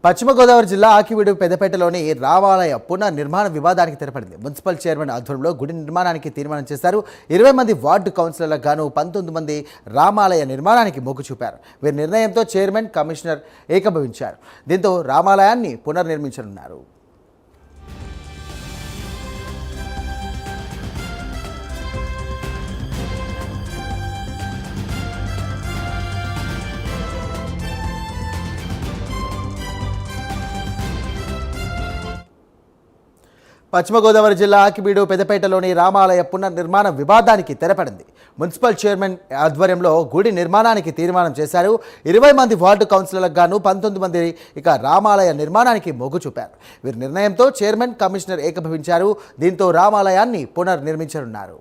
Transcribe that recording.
పశ్చిమ గోదావరి జిల్లా ఆకివీడు పెద్దపేటలోని రామాలయ పునర్నిర్మాణ వివాదానికి తెరపడింది. మున్సిపల్ చైర్మన్ ఆధ్వర్యంలో గుడి నిర్మాణానికి తీర్మానం చేశారు. 20 మంది వార్డు కౌన్సిలర్లకు గాను 19 మంది రామాలయ నిర్మాణానికి మొగ్గు చూపారు. వీరి నిర్ణయంతో చైర్మన్, కమిషనర్ ఏకీభవించారు. దీంతో రామాలయాన్ని పునర్నిర్మించనున్నారు. పశ్చిమ గోదావరి జిల్లా ఆకివీడు పెద్దపేటలోని రామాలయ పునర్నిర్మాణ వివాదానికి తెరపడింది. మున్సిపల్ చైర్మన్ ఆధ్వర్యంలో గుడి నిర్మాణానికి తీర్మానం చేశారు. 20 మంది వార్డు కౌన్సిలర్లకు గాను 19 మంది రామాలయ నిర్మాణానికి మొగ్గు చూపారు. వీరి నిర్ణయంతో చైర్మన్, కమిషనర్ ఏకీభవించారు. దీంతో రామాలయాన్ని పునర్నిర్మించనున్నారు.